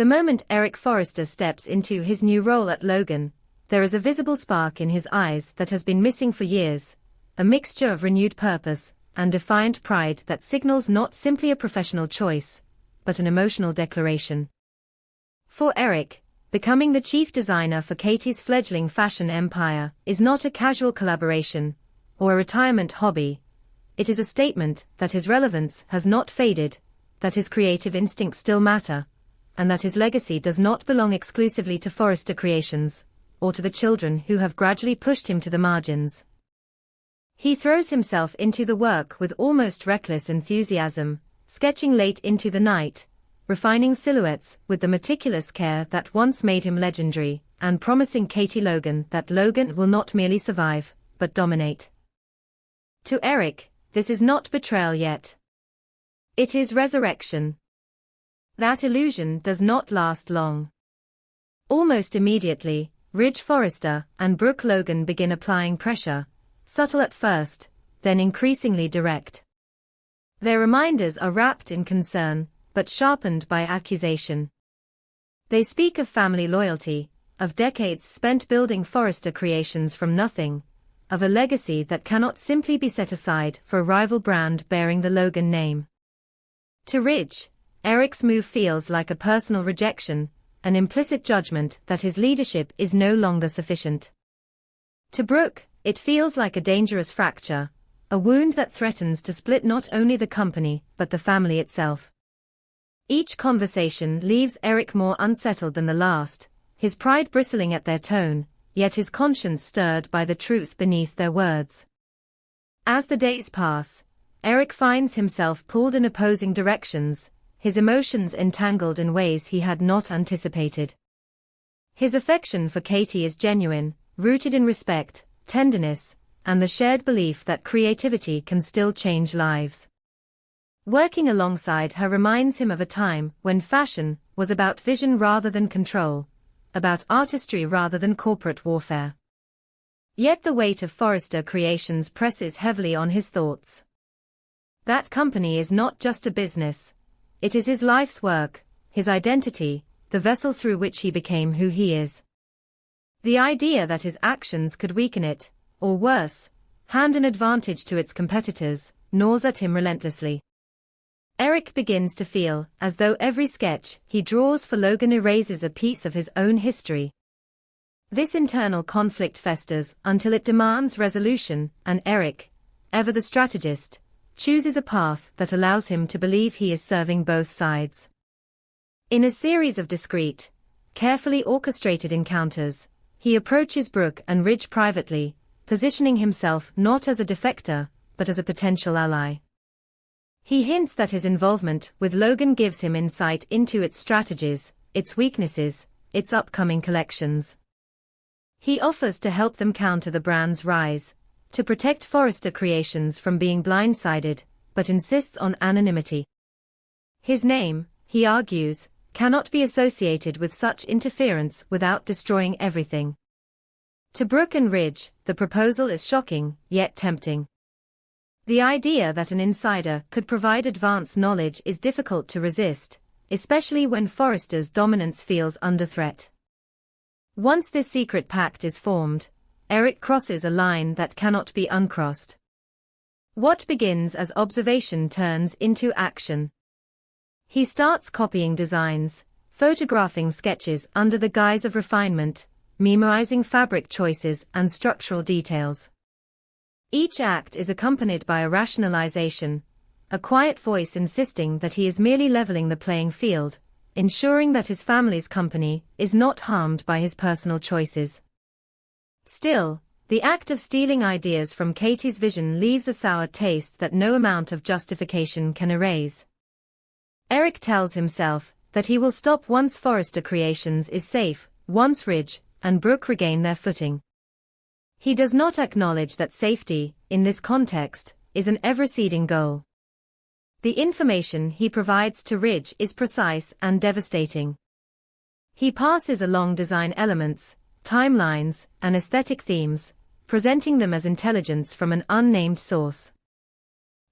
The moment Eric Forrester steps into his new role at Logan, there is a visible spark in his eyes that has been missing for years, a mixture of renewed purpose and defiant pride that signals not simply a professional choice, but an emotional declaration. For Eric, becoming the chief designer for Katie's fledgling fashion empire is not a casual collaboration or a retirement hobby. It is a statement that his relevance has not faded, that his creative instincts still matter, and that his legacy does not belong exclusively to Forrester Creations, or to the children who have gradually pushed him to the margins. He throws himself into the work with almost reckless enthusiasm, sketching late into the night, refining silhouettes with the meticulous care that once made him legendary, and promising Katie Logan that Logan will not merely survive, but dominate. To Eric, this is not betrayal yet. It is resurrection. That illusion does not last long. Almost immediately, Ridge Forrester and Brooke Logan begin applying pressure, subtle at first, then increasingly direct. Their reminders are wrapped in concern, but sharpened by accusation. They speak of family loyalty, of decades spent building Forrester Creations from nothing, of a legacy that cannot simply be set aside for a rival brand bearing the Logan name. To Ridge, Eric's move feels like a personal rejection, an implicit judgment that his leadership is no longer sufficient. To Brooke, it feels like a dangerous fracture, a wound that threatens to split not only the company but the family itself. Each conversation leaves Eric more unsettled than the last, his pride bristling at their tone, yet his conscience stirred by the truth beneath their words. As the days pass, Eric finds himself pulled in opposing directions, his emotions entangled in ways he had not anticipated. His affection for Katie is genuine, rooted in respect, tenderness, and the shared belief that creativity can still change lives. Working alongside her reminds him of a time when fashion was about vision rather than control, about artistry rather than corporate warfare. Yet the weight of Forrester Creations presses heavily on his thoughts. That company is not just a business. It is his life's work, his identity, the vessel through which he became who he is. The idea that his actions could weaken it, or worse, hand an advantage to its competitors, gnaws at him relentlessly. Eric begins to feel as though every sketch he draws for Logan erases a piece of his own history. This internal conflict festers until it demands resolution, and Eric, ever the strategist, chooses a path that allows him to believe he is serving both sides. In a series of discreet, carefully orchestrated encounters, he approaches Brooke and Ridge privately, positioning himself not as a defector, but as a potential ally. He hints that his involvement with Logan gives him insight into its strategies, its weaknesses, its upcoming collections. He offers to help them counter the brand's rise, to protect Forrester Creations from being blindsided, but insists on anonymity. His name, he argues, cannot be associated with such interference without destroying everything. To Brooke and Ridge, the proposal is shocking, yet tempting. The idea that an insider could provide advance knowledge is difficult to resist, especially when Forrester's dominance feels under threat. Once this secret pact is formed, Eric crosses a line that cannot be uncrossed. What begins as observation turns into action. He starts copying designs, photographing sketches under the guise of refinement, memorizing fabric choices and structural details. Each act is accompanied by a rationalization, a quiet voice insisting that he is merely leveling the playing field, ensuring that his family's company is not harmed by his personal choices. Still, the act of stealing ideas from Katie's vision leaves a sour taste that no amount of justification can erase. Eric tells himself that he will stop once Forrester Creations is safe, once Ridge and Brooke regain their footing. He does not acknowledge that safety, in this context, is an ever-receding goal. The information he provides to Ridge is precise and devastating. He passes along design elements, timelines, and aesthetic themes, presenting them as intelligence from an unnamed source.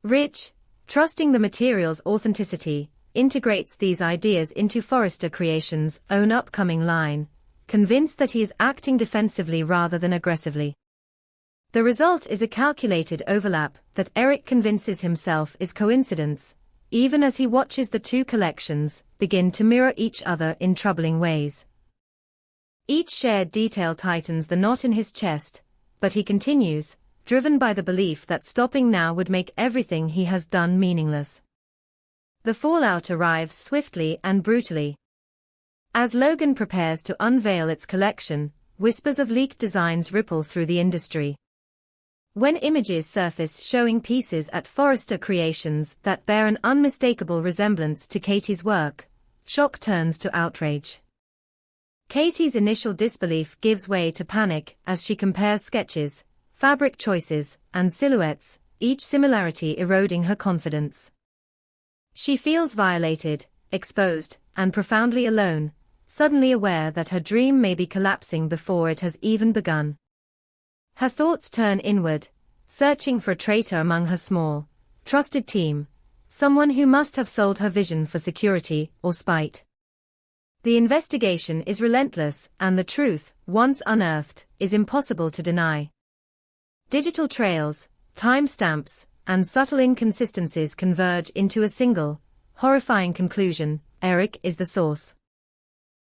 Ridge, trusting the material's authenticity, integrates these ideas into Forrester Creations' own upcoming line, convinced that he is acting defensively rather than aggressively. The result is a calculated overlap that Eric convinces himself is coincidence, even as he watches the two collections begin to mirror each other in troubling ways. Each shared detail tightens the knot in his chest, but he continues, driven by the belief that stopping now would make everything he has done meaningless. The fallout arrives swiftly and brutally. As Logan prepares to unveil its collection, whispers of leaked designs ripple through the industry. When images surface showing pieces at Forrester Creations that bear an unmistakable resemblance to Katie's work, shock turns to outrage. Katie's initial disbelief gives way to panic as she compares sketches, fabric choices, and silhouettes, each similarity eroding her confidence. She feels violated, exposed, and profoundly alone, suddenly aware that her dream may be collapsing before it has even begun. Her thoughts turn inward, searching for a traitor among her small, trusted team, someone who must have sold her vision for security or spite. The investigation is relentless, and the truth, once unearthed, is impossible to deny. Digital trails, timestamps, and subtle inconsistencies converge into a single, horrifying conclusion: Eric is the source.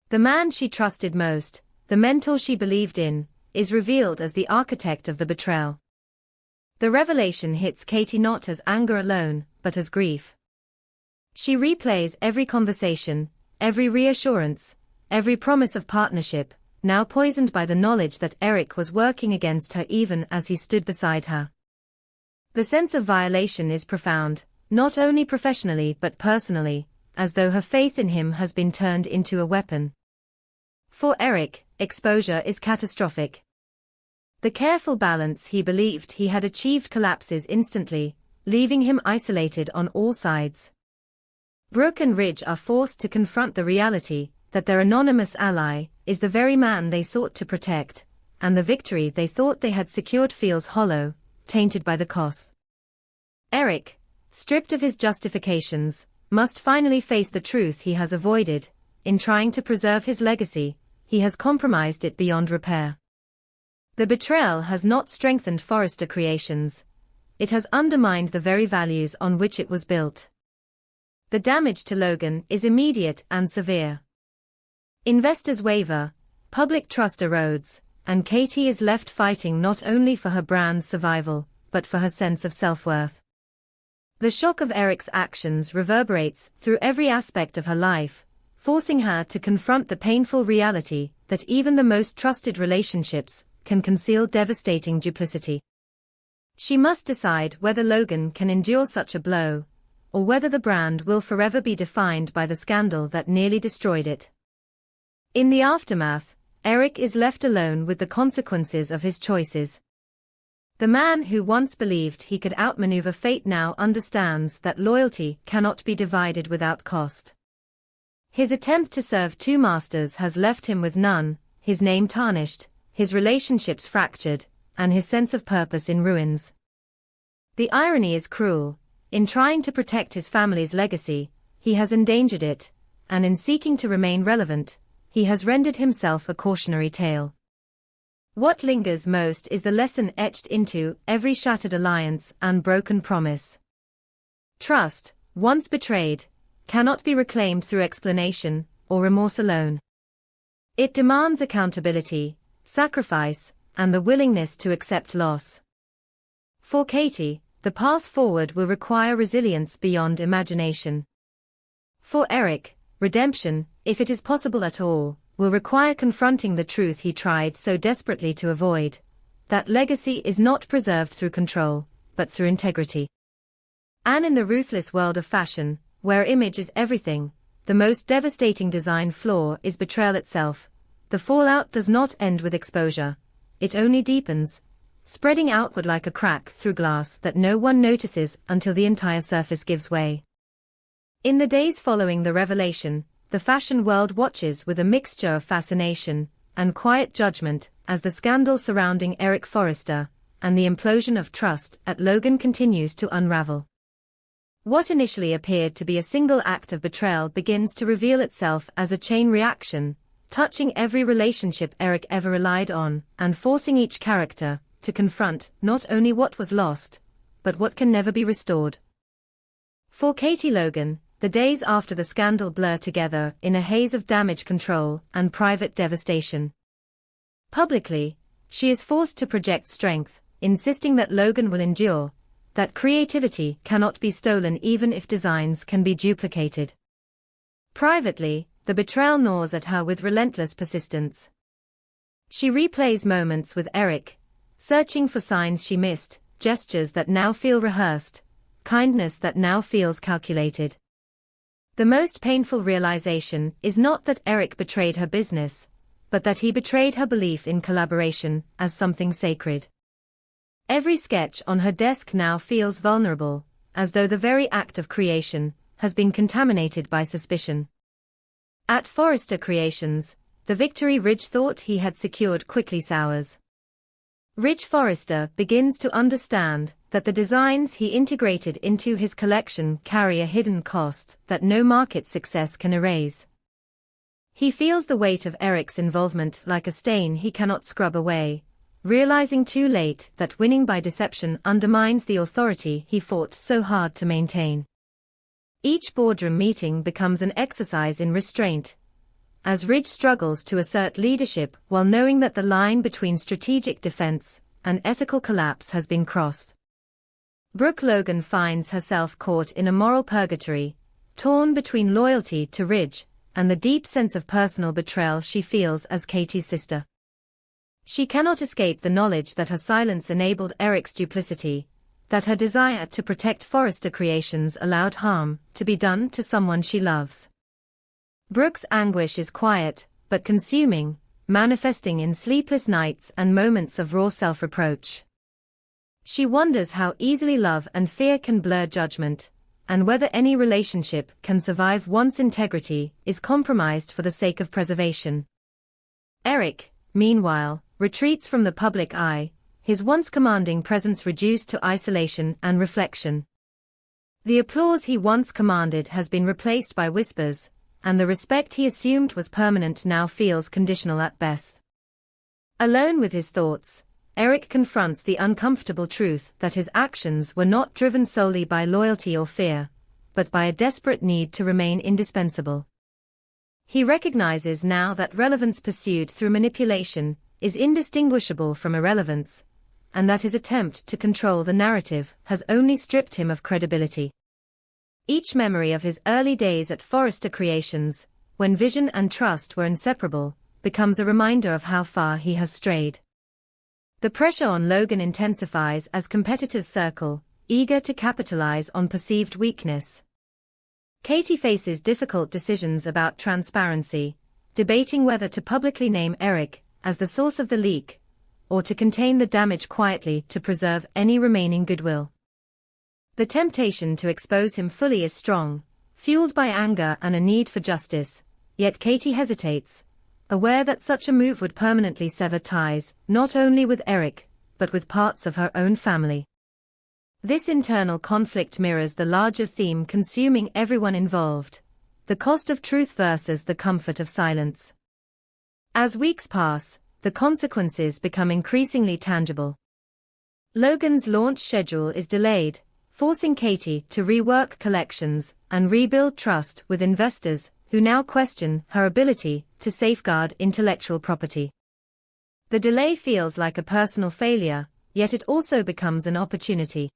The man she trusted most, the mentor she believed in, is revealed as the architect of the betrayal. The revelation hits Katie not as anger alone, but as grief. She replays every conversation, every reassurance, every promise of partnership, now poisoned by the knowledge that Eric was working against her even as he stood beside her. The sense of violation is profound, not only professionally but personally, as though her faith in him has been turned into a weapon. For Eric, exposure is catastrophic. The careful balance he believed he had achieved collapses instantly, leaving him isolated on all sides. Brooke and Ridge are forced to confront the reality that their anonymous ally is the very man they sought to protect, and the victory they thought they had secured feels hollow, tainted by the cost. Eric, stripped of his justifications, must finally face the truth he has avoided. In trying to preserve his legacy, he has compromised it beyond repair. The betrayal has not strengthened Forrester Creations. It has undermined the very values on which it was built. The damage to Logan is immediate and severe. Investors waver, public trust erodes, and Katie is left fighting not only for her brand's survival, but for her sense of self-worth. The shock of Eric's actions reverberates through every aspect of her life, forcing her to confront the painful reality that even the most trusted relationships can conceal devastating duplicity. She must decide whether Logan can endure such a blow, or whether the brand will forever be defined by the scandal that nearly destroyed it. In the aftermath, Eric is left alone with the consequences of his choices. The man who once believed he could outmaneuver fate now understands that loyalty cannot be divided without cost. His attempt to serve two masters has left him with none, his name tarnished, his relationships fractured, and his sense of purpose in ruins. The irony is cruel. In trying to protect his family's legacy, he has endangered it, and in seeking to remain relevant, he has rendered himself a cautionary tale. What lingers most is the lesson etched into every shattered alliance and broken promise. Trust, once betrayed, cannot be reclaimed through explanation or remorse alone. It demands accountability, sacrifice, and the willingness to accept loss. For Katie, the path forward will require resilience beyond imagination. For Eric, redemption, if it is possible at all, will require confronting the truth he tried so desperately to avoid: that legacy is not preserved through control, but through integrity. And in the ruthless world of fashion, where image is everything, the most devastating design flaw is betrayal itself. The fallout does not end with exposure, it only deepens, spreading outward like a crack through glass that no one notices until the entire surface gives way. In the days following the revelation, the fashion world watches with a mixture of fascination and quiet judgment as the scandal surrounding Eric Forrester and the implosion of trust at Logan continues to unravel. What initially appeared to be a single act of betrayal begins to reveal itself as a chain reaction, touching every relationship Eric ever relied on, and forcing each character to confront not only what was lost, but what can never be restored. For Katie Logan, the days after the scandal blur together in a haze of damage control and private devastation. Publicly, she is forced to project strength, insisting that Logan will endure, that creativity cannot be stolen even if designs can be duplicated. Privately, the betrayal gnaws at her with relentless persistence. She replays moments with Eric, searching for signs she missed, gestures that now feel rehearsed, kindness that now feels calculated. The most painful realization is not that Eric betrayed her business, but that he betrayed her belief in collaboration as something sacred. Every sketch on her desk now feels vulnerable, as though the very act of creation has been contaminated by suspicion. At Forrester Creations, the victory Ridge thought he had secured quickly sours. Ridge Forrester begins to understand that the designs he integrated into his collection carry a hidden cost that no market success can erase. He feels the weight of Eric's involvement like a stain he cannot scrub away, realizing too late that winning by deception undermines the authority he fought so hard to maintain. Each boardroom meeting becomes an exercise in restraint, as Ridge struggles to assert leadership while knowing that the line between strategic defense and ethical collapse has been crossed. Brooke Logan finds herself caught in a moral purgatory, torn between loyalty to Ridge and the deep sense of personal betrayal she feels as Katie's sister. She cannot escape the knowledge that her silence enabled Eric's duplicity, that her desire to protect Forrester Creations allowed harm to be done to someone she loves. Brooke's anguish is quiet, but consuming, manifesting in sleepless nights and moments of raw self-reproach. She wonders how easily love and fear can blur judgment, and whether any relationship can survive once integrity is compromised for the sake of preservation. Eric, meanwhile, retreats from the public eye, his once commanding presence reduced to isolation and reflection. The applause he once commanded has been replaced by whispers, and the respect he assumed was permanent now feels conditional at best. Alone with his thoughts, Eric confronts the uncomfortable truth that his actions were not driven solely by loyalty or fear, but by a desperate need to remain indispensable. He recognizes now that relevance pursued through manipulation is indistinguishable from irrelevance, and that his attempt to control the narrative has only stripped him of credibility. Each memory of his early days at Forrester Creations, when vision and trust were inseparable, becomes a reminder of how far he has strayed. The pressure on Logan intensifies as competitors circle, eager to capitalize on perceived weakness. Katie faces difficult decisions about transparency, debating whether to publicly name Eric as the source of the leak, or to contain the damage quietly to preserve any remaining goodwill. The temptation to expose him fully is strong, fueled by anger and a need for justice, yet Katie hesitates, aware that such a move would permanently sever ties, not only with Eric, but with parts of her own family. This internal conflict mirrors the larger theme consuming everyone involved: the cost of truth versus the comfort of silence. As weeks pass, the consequences become increasingly tangible. Logan's launch schedule is delayed, forcing Katie to rework collections and rebuild trust with investors who now question her ability to safeguard intellectual property. The delay feels like a personal failure, yet it also becomes an opportunity.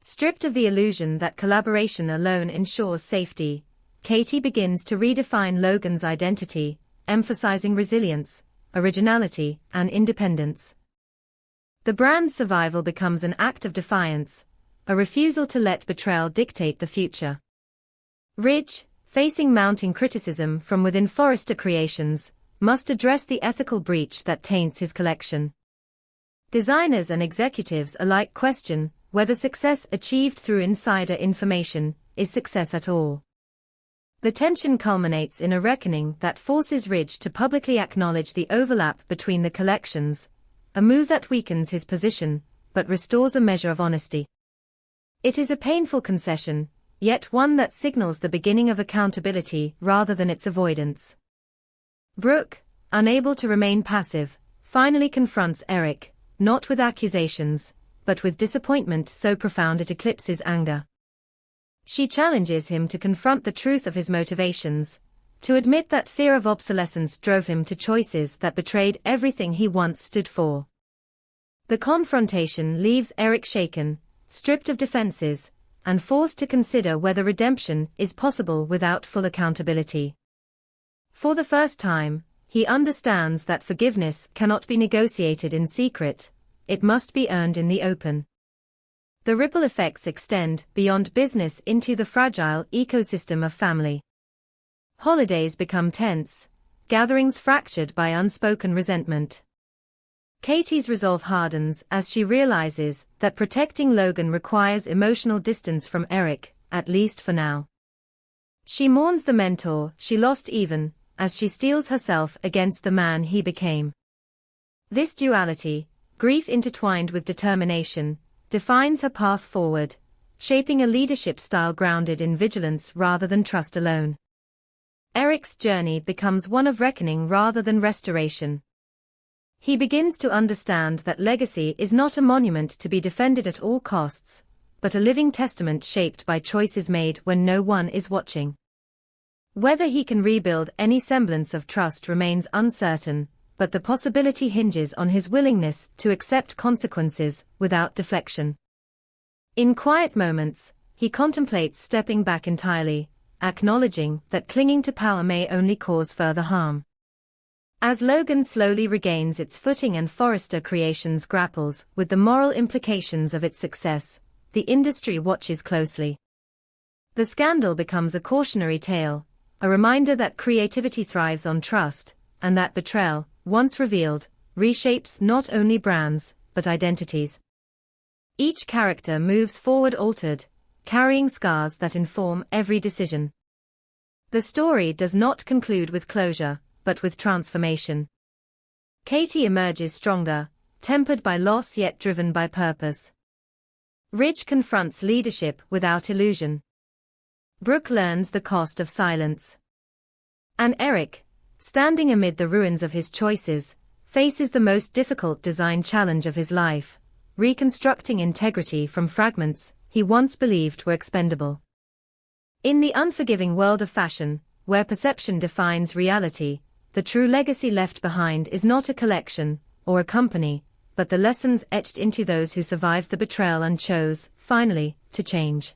Stripped of the illusion that collaboration alone ensures safety, Katie begins to redefine Logan's identity, emphasizing resilience, originality, and independence. The brand's survival becomes an act of defiance, a refusal to let betrayal dictate the future. Ridge, facing mounting criticism from within Forrester Creations, must address the ethical breach that taints his collection. Designers and executives alike question whether success achieved through insider information is success at all. The tension culminates in a reckoning that forces Ridge to publicly acknowledge the overlap between the collections, a move that weakens his position, but restores a measure of honesty. It is a painful concession, yet one that signals the beginning of accountability rather than its avoidance. Brooke, unable to remain passive, finally confronts Eric, not with accusations, but with disappointment so profound it eclipses anger. She challenges him to confront the truth of his motivations, to admit that fear of obsolescence drove him to choices that betrayed everything he once stood for. The confrontation leaves Eric shaken, stripped of defenses, and forced to consider whether redemption is possible without full accountability. For the first time, he understands that forgiveness cannot be negotiated in secret, it must be earned in the open. The ripple effects extend beyond business into the fragile ecosystem of family. Holidays become tense, gatherings fractured by unspoken resentment. Katie's resolve hardens as she realizes that protecting Logan requires emotional distance from Eric, at least for now. She mourns the mentor she lost even as she steels herself against the man he became. This duality, grief intertwined with determination, defines her path forward, shaping a leadership style grounded in vigilance rather than trust alone. Eric's journey becomes one of reckoning rather than restoration. He begins to understand that legacy is not a monument to be defended at all costs, but a living testament shaped by choices made when no one is watching. Whether he can rebuild any semblance of trust remains uncertain, but the possibility hinges on his willingness to accept consequences without deflection. In quiet moments, he contemplates stepping back entirely, acknowledging that clinging to power may only cause further harm. As Logan slowly regains its footing and Forrester Creations grapples with the moral implications of its success, the industry watches closely. The scandal becomes a cautionary tale, a reminder that creativity thrives on trust, and that betrayal, once revealed, reshapes not only brands, but identities. Each character moves forward altered, carrying scars that inform every decision. The story does not conclude with closure, but with transformation. Katie emerges stronger, tempered by loss yet driven by purpose. Ridge confronts leadership without illusion. Brooke learns the cost of silence. And Eric, standing amid the ruins of his choices, faces the most difficult design challenge of his life, reconstructing integrity from fragments he once believed were expendable. In the unforgiving world of fashion, where perception defines reality, the true legacy left behind is not a collection or a company, but the lessons etched into those who survived the betrayal and chose, finally, to change.